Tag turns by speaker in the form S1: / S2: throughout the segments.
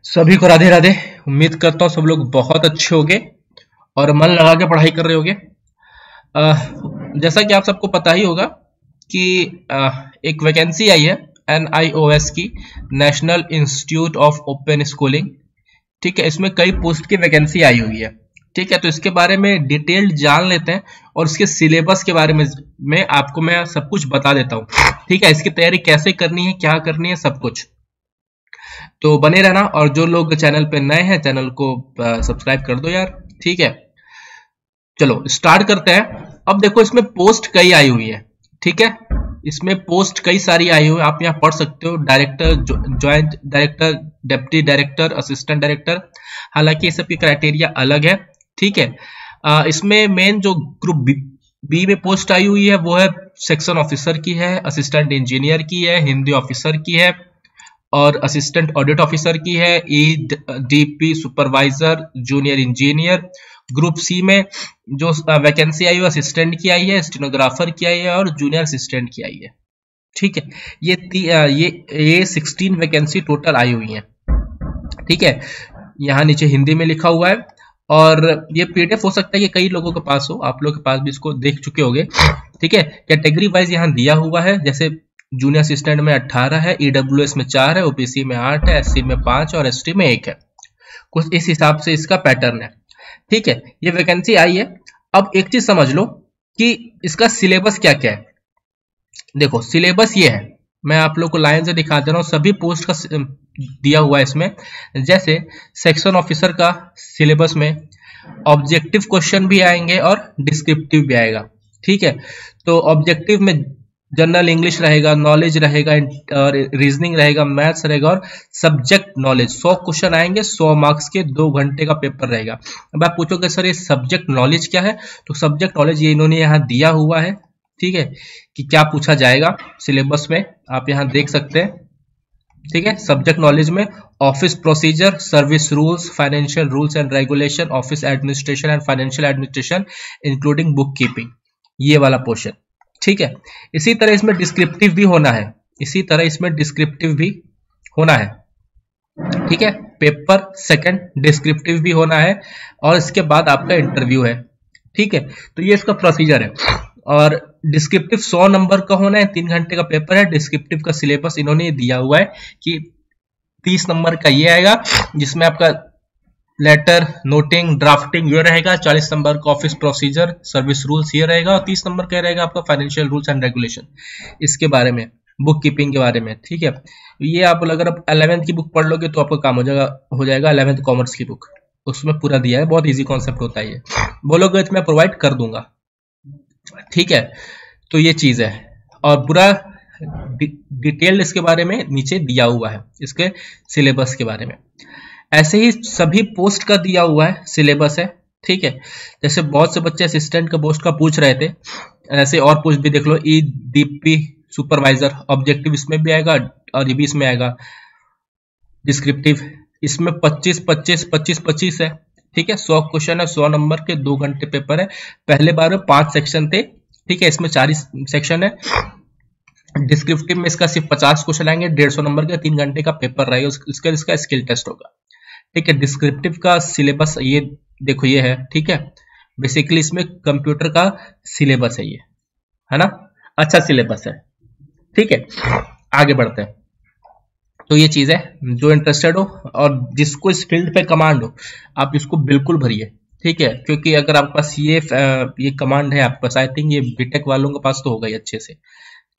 S1: सभी को राधे राधे। उम्मीद करता हूँ सब लोग बहुत अच्छे होंगे और मन लगा के पढ़ाई कर रहे होंगे। जैसा कि आप सबको पता ही होगा कि एक वैकेंसी आई है NIOS की, national institute of open schooling. ठीक है, इसमें कई पोस्ट की वैकेंसी आई हुई है। ठीक है, तो इसके बारे में डिटेल्ड जान लेते हैं और इसके सिलेबस के बारे में आपको मैं सब कुछ बता देता हूँ। ठीक है, इसकी तैयारी कैसे करनी है, क्या करनी है, सब कुछ। तो बने रहना, और जो लोग चैनल पे नए हैं चैनल को सब्सक्राइब कर दो यार। ठीक है, चलो स्टार्ट करते हैं। अब देखो, इसमें पोस्ट कई आई हुई है। ठीक है, इसमें पोस्ट कई सारी आई हुई है, आप यहाँ पढ़ सकते हो। Director, joint director, deputy director, assistant director. हालांकि ये सब की क्राइटेरिया अलग है। ठीक है, इसमें मेन जो ग्रुप बी में पोस्ट आई हुई है वो है सेक्शन ऑफिसर की है, असिस्टेंट इंजीनियर की है, हिंदी ऑफिसर की है और असिस्टेंट ऑडिट ऑफिसर की है, EDP supervisor, junior engineer. Group C में जो वैकेंसी आई है असिस्टेंट की आई है, स्टेनोग्राफर की आई है और जूनियर असिस्टेंट की आई है। ठीक है, ये 16 वैकेंसी टोटल आई हुई है। ठीक है, यहाँ नीचे हिंदी में लिखा हुआ है और ये PDF हो सकता है कि कई लोगों के पास हो, आप लोगों के पास भी इसको देख चुके होंगे। ठीक है, कैटेगरी वाइज यहाँ दिया हुआ है, जैसे जूनियर असिस्टेंट में 18 है, EWS में 4 है, OBC में 8 है, SC में 5 और ST में 1 है। कुछ इस हिसाब से इसका पैटर्न है। ठीक है, ये वैकेंसी आई है। अब एक चीज समझ लो कि इसका सिलेबस क्या क्या है। देखो, सिलेबस ये है, मैं आप लोग को लाइन से दिखा दे रहा हूँ। सभी पोस्ट का दिया हुआ है इसमें। जैसे सेक्शन ऑफिसर का सिलेबस में ऑब्जेक्टिव क्वेश्चन भी आएंगे और डिस्क्रिप्टिव भी आएगा। ठीक है, तो ऑब्जेक्टिव में जनरल इंग्लिश रहेगा, नॉलेज रहेगा और रीजनिंग रहेगा, मैथ्स रहेगा और सब्जेक्ट नॉलेज। 100 क्वेश्चन आएंगे, 100 मार्क्स के, 2 घंटे का पेपर रहेगा। अब आप पूछोगे सर ये सब्जेक्ट नॉलेज क्या है, तो सब्जेक्ट नॉलेज ये इन्होंने यहाँ दिया हुआ है। ठीक है, कि क्या पूछा जाएगा सिलेबस में, आप यहाँ देख सकते हैं। ठीक है, सब्जेक्ट नॉलेज में office procedure, service rules, financial rules and regulation, office administration and financial administration including book keeping, ये वाला पोर्शन। ठीक है, इसी तरह इसमें डिस्क्रिप्टिव भी होना है, ठीक है, पेपर सेकंड डिस्क्रिप्टिव भी होना है और इसके बाद आपका इंटरव्यू है। ठीक है, तो ये इसका प्रोसीजर है। और डिस्क्रिप्टिव 100 नंबर का होना है, 3 घंटे का पेपर है। डिस्क्रिप्टिव का सिलेबस इन्होंने दिया हुआ है कि 30 नंबर का ये आएगा, जिसमें आपका लेटर, नोटिंग, ड्राफ्टिंग ये रहेगा। 40 नंबर का ऑफिस प्रोसीजर, सर्विस रूल्स ये रहेगा और 30 नंबर का रहेगा आपका फाइनेंशियल रूल्स एंड रेगुलेशन, इसके बारे में, बुक कीपिंग के बारे में। ठीक है, ये आप अगर आप 11th की बुक पढ़ लोगे तो आपका काम हो जाएगा 11th कॉमर्स की बुक, उसमें पूरा दिया है। बहुत इजी कॉन्सेप्ट होता है ये, बोलोगे तो मैं प्रोवाइड कर दूंगा। ठीक है, तो ये चीज है और पूरा डिटेल इसके बारे में नीचे दिया हुआ है, इसके सिलेबस के बारे में। ऐसे ही सभी पोस्ट का दिया हुआ है सिलेबस है। ठीक है, जैसे बहुत से बच्चे असिस्टेंट का पोस्ट का पूछ रहे थे, ऐसे और पोस्ट भी देख लो। EDP सुपरवाइजर, ऑब्जेक्टिव इसमें भी आएगा और ये भी इसमें आएगा। डिस्क्रिप्टिव इसमें 25 है। ठीक है, 100 क्वेश्चन है, 100 नंबर के, 2 घंटे पेपर है। पहले बार में 5 सेक्शन थे। ठीक है, इसमें 4 सेक्शन है। डिस्क्रिप्टिव में इसका सिर्फ 50 क्वेश्चन आएंगे, 150 नंबर के, 3 घंटे का पेपर रहेगा। इसका स्किल टेस्ट होगा। ठीक है, डिस्क्रिप्टिव का सिलेबस ये देखो, ये है। ठीक है, बेसिकली इसमें कंप्यूटर का सिलेबस है, ये है ना, अच्छा सिलेबस है। ठीक है, आगे बढ़ते हैं। तो ये चीज है, जो इंटरेस्टेड हो और जिसको इस फील्ड पे कमांड हो, आप इसको बिल्कुल भरिए। ठीक है, क्योंकि अगर आपके पास ये कमांड है आपके पास, आई थिंक ये बीटेक वालों के पास तो होगा ही अच्छे से।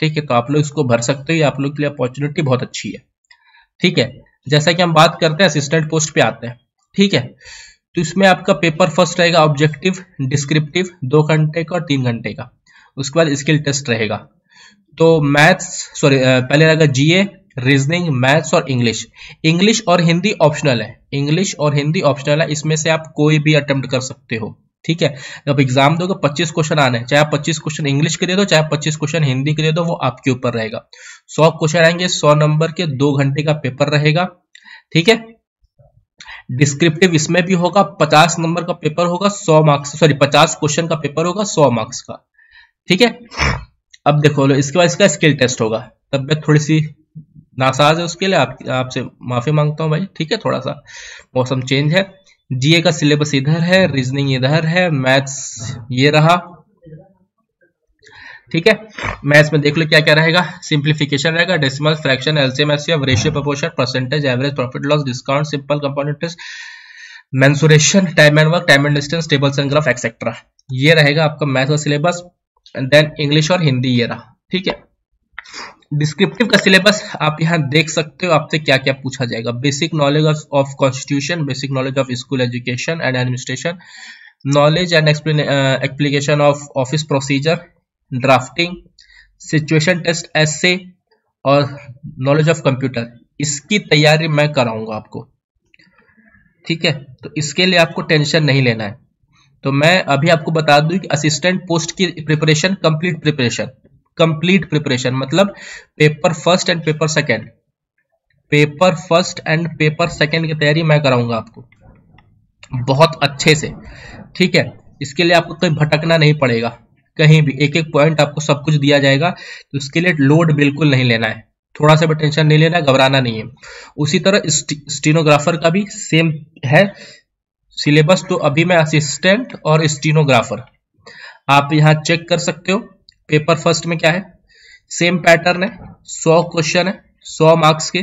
S1: ठीक है, तो आप लोग इसको भर सकते हो, आप लोग के लिए अपॉर्चुनिटी बहुत अच्छी है। ठीक है, जैसा कि हम बात करते हैं असिस्टेंट पोस्ट पे आते हैं। ठीक है, तो इसमें आपका पेपर फर्स्ट रहेगा ऑब्जेक्टिव, डिस्क्रिप्टिव 2 घंटे का और 3 घंटे का। उसके बाद स्किल टेस्ट रहेगा। तो पहले रहेगा GA, रीजनिंग, मैथ्स और इंग्लिश और हिंदी ऑप्शनल है। इसमें से आप कोई भी अटेम्प्ट कर सकते हो। ठीक है, जब एग्जाम दोगे 25 क्वेश्चन आने हैं, चाहे आप 25 क्वेश्चन इंग्लिश के दे दो, चाहे 25 क्वेश्चन हिंदी के दे दो, वो आपके ऊपर रहेगा। 100 क्वेश्चन आएंगे, 100 नंबर के, 2 घंटे का पेपर रहेगा। ठीक है, डिस्क्रिप्टिव इसमें भी होगा, 50 नंबर का पेपर होगा, 50 क्वेश्चन का पेपर होगा, 100 मार्क्स का। ठीक है, अब देखो इसके बाद इसका स्किल टेस्ट होगा। तब मैं थोड़ी सी नासाज है उसके लिए आपसे माफी मांगता हूं भाई, ठीक है, थोड़ा सा मौसम चेंज है। जीए का सिलेबस इधर है, रीजनिंग इधर है, मैथ्स ये रहा, ठीक है। मैथ्स में देख लो क्या क्या रहेगा, सिंप्लीफिकेशन रहेगा, decimal, fraction, LCM, HCF, ratio, proportion, percentage, average, profit loss, discount, simple compound interest, mensuration, time and work, time and distance, tables and graph etcetera. ये रहेगा आपका मैथ्स का सिलेबस। देन इंग्लिश और हिंदी ये रहा, ठीक है। डिस्क्रिप्टिव का सिलेबस आप यहाँ देख सकते हो, आपसे क्या क्या पूछा जाएगा। Basic knowledge of constitution, basic knowledge of school education and administration, knowledge and application of office procedure, drafting, situation test essay और नॉलेज ऑफ कंप्यूटर। इसकी तैयारी मैं कराऊंगा आपको, ठीक है। तो इसके लिए आपको टेंशन नहीं लेना है। तो मैं अभी आपको बता दूं कि असिस्टेंट पोस्ट की प्रिपरेशन, कंप्लीट प्रिपरेशन मतलब paper first and paper second, की तैयारी मैं कराऊंगा आपको बहुत अच्छे से, ठीक है। इसके लिए आपको कहीं भटकना नहीं पड़ेगा, कहीं भी एक एक पॉइंट आपको सब कुछ दिया जाएगा। तो उसके लिए लोड बिल्कुल नहीं लेना है, थोड़ा सा भी टेंशन नहीं लेना है, घबराना नहीं है। उसी तरह स्टीनोग्राफर का भी सेम है सिलेबस। तो अभी मैं असिस्टेंट और स्टीनोग्राफर आप यहाँ चेक कर सकते हो। पेपर फर्स्ट में क्या है, सेम पैटर्न है, 100 क्वेश्चन है, 100 मार्क्स के,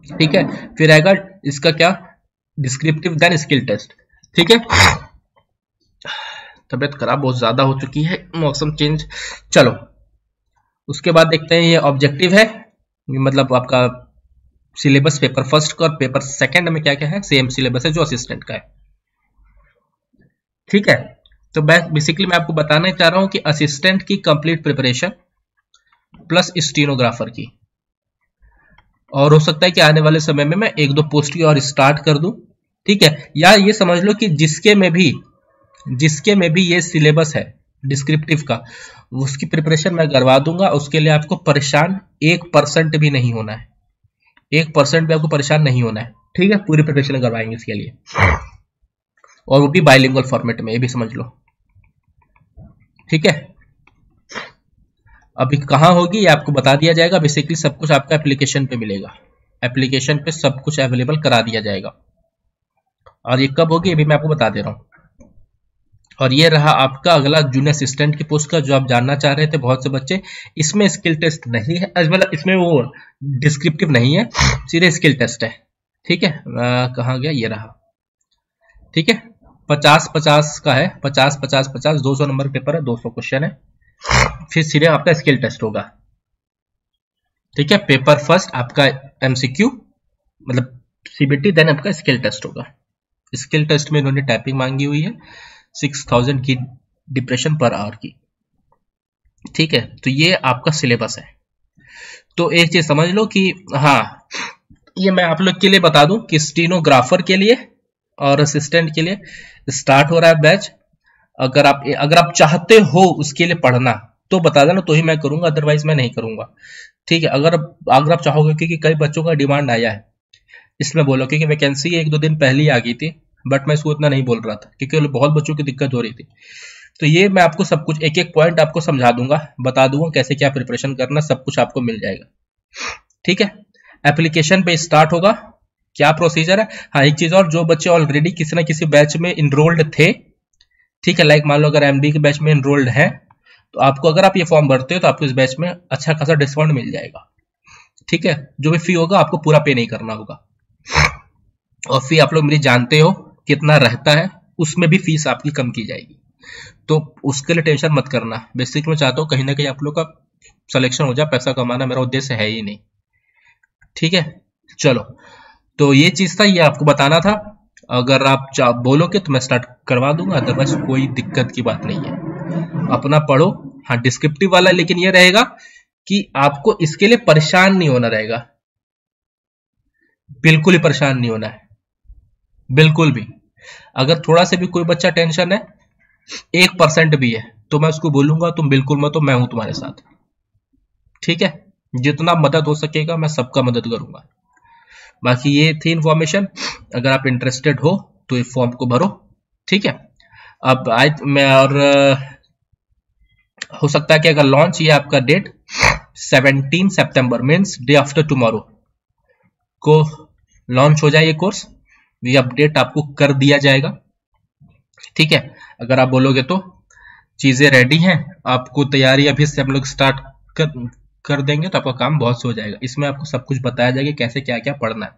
S1: ठीक है। फिर आएगा इसका क्या, डिस्क्रिप्टिव, देन स्किल टेस्ट, ठीक है। तबियत खराब बहुत ज्यादा हो चुकी है, मौसम चेंज। चलो उसके बाद देखते हैं ये ऑब्जेक्टिव है, मतलब आपका सिलेबस पेपर फर्स्ट का और पेपर सेकंड में क्या क्या है, सेम सिलेबस है जो असिस्टेंट का है, ठीक है। तो बेसिकली मैं आपको बताना चाह रहा हूं कि असिस्टेंट की कंप्लीट प्रिपरेशन प्लस स्टीनोग्राफर की, और हो सकता है कि आने वाले समय में मैं 1-2 पोस्ट की और स्टार्ट कर दूं, ठीक है। या ये समझ लो कि जिसके में भी ये सिलेबस है डिस्क्रिप्टिव का, उसकी प्रिपरेशन मैं करवा दूंगा। उसके लिए आपको परेशान 1% भी नहीं होना है, 1% भी आपको परेशान नहीं होना है, ठीक है। पूरी प्रिपरेशन करवाएंगे इसके लिए, और वो भी बाइलिंगुअल फॉर्मेट में, ये भी समझ लो, ठीक है। अभी कहाँ होगी ये आपको बता दिया जाएगा। बेसिकली सब कुछ आपका एप्लीकेशन पे मिलेगा, एप्लीकेशन पे सब कुछ अवेलेबल करा दिया जाएगा। और ये कब होगी ये भी मैं आपको बता दे रहा हूँ। और ये रहा आपका अगला जूनियर असिस्टेंट की पोस्ट का, जो आप जानना चाह रहे थे बहुत से बच्चे। इसमें स्किल टेस्ट नहीं है, मतलब इसमें वो डिस्क्रिप्टिव नहीं है, सीधे स्किल टेस्ट है, ठीक है। कहाँ गया, ये रहा, ठीक है। 50-50 का है, 50-50-50, 200 नंबर पेपर है, 200 क्वेश्चन है। फिर सीधे आपका स्किल टेस्ट होगा, ठीक है। पेपर फर्स्ट आपका एमसीक्यू मतलब सीबीटी, देन आपका स्किल टेस्ट होगा। स्किल टेस्ट में इन्होंने टाइपिंग मांगी हुई है 6000 की डिप्रेशन पर आवर की, ठीक है। तो ये आपका सिलेबस है। तो एक चीज समझ लो कि हाँ, ये मैं आप लोग के लिए बता दूं कि स्टीनोग्राफर के लिए और असिस्टेंट के लिए स्टार्ट हो रहा है बैच। अगर आप चाहते हो उसके लिए पढ़ना तो बता देना, तो ही मैं करूंगा, अदरवाइज मैं नहीं करूंगा, ठीक है। अगर आप चाहोगे, क्योंकि कई बच्चों का डिमांड आया है इसमें, बोलो क्योंकि वैकेंसी 1-2 दिन पहले ही आ गई थी, बट मैं इसको इतना नहीं बोल रहा था क्योंकि बहुत बच्चों की दिक्कत हो रही थी। तो ये मैं आपको सब कुछ एक एक पॉइंट आपको समझा दूंगा, बता दूंगा कैसे क्या प्रिपरेशन करना, सब कुछ आपको मिल जाएगा, ठीक है। एप्लीकेशन पे स्टार्ट होगा, क्या प्रोसीजर है। हाँ, एक चीज और, जो बच्चे ऑलरेडी किसी ना किसी बैच में इनरोल्ड थे, ठीक है, लाइक मान लो अगर एमबी के बैच में इनरोल्ड है, तो आपको अगर आप ये फॉर्म भरते हो तो आपको इस बैच में अच्छा खासा डिस्काउंट मिल जाएगा, ठीक है। जो भी फी होगा आपको पूरा पे नहीं करना होगा, और फी आप लोग मेरी जानते हो कितना रहता है, उसमें भी फीस आपकी कम की जाएगी, तो उसके लिए टेंशन मत करना। बेसिक में चाहता हूँ कहीं ना कहीं आप लोग का सिलेक्शन हो जाए, पैसा कमाना मेरा उद्देश्य है ही नहीं, ठीक है। चलो, तो ये चीज था, ये आपको बताना था। अगर आप बोलोगे तो मैं स्टार्ट करवा दूंगा, अदरवाइज कोई दिक्कत की बात नहीं है, अपना पढ़ो। हाँ, डिस्क्रिप्टिव वाला लेकिन ये रहेगा कि आपको इसके लिए परेशान नहीं होना रहेगा, बिल्कुल ही परेशान नहीं होना है, बिल्कुल भी। अगर थोड़ा से भी कोई बच्चा टेंशन है, 1% भी है, तो मैं उसको बोलूंगा तुम बिल्कुल मत, तो मैं हूं तुम्हारे साथ, ठीक है। जितना मदद हो सकेगा मैं सबका मदद करूंगा। बाकी ये थी इंफॉर्मेशन, अगर आप इंटरेस्टेड हो तो ये फॉर्म को भरो, ठीक है। अब आज मैं और हो सकता है कि अगर लॉन्च ये आपका डेट 17 सितंबर मीन्स डे आफ्टर टुमारो को लॉन्च हो जाए ये कोर्स। ये अपडेट आपको कर दिया जाएगा, ठीक है। अगर आप बोलोगे तो चीजें रेडी हैं, आपको तैयारी अभी से हम लोग स्टार्ट कर देंगे तो आपका काम बहुत से हो जाएगा। इसमें आपको सब कुछ बताया जाएगा कैसे क्या क्या पढ़ना है,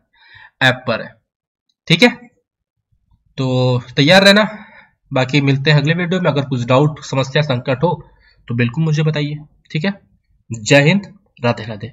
S1: ऐप पर है, ठीक है। तो तैयार रहना, बाकी मिलते हैं अगले वीडियो में। अगर कुछ डाउट, समस्या, संकट हो तो बिल्कुल मुझे बताइए, ठीक है। जय हिंद, राधे राधे।